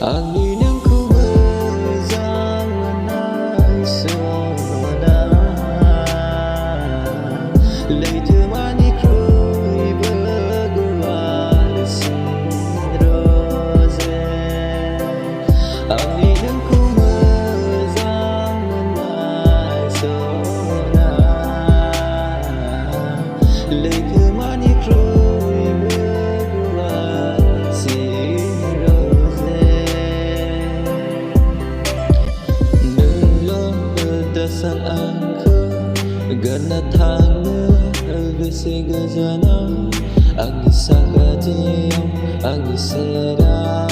Angin yang ku berjalan soda, later manicure bergelar si rose. Angin yang ku berjalan soda, later manicure bergelar si dasar angka Gana tangga Gese gazana Angisa gadiyam Angisera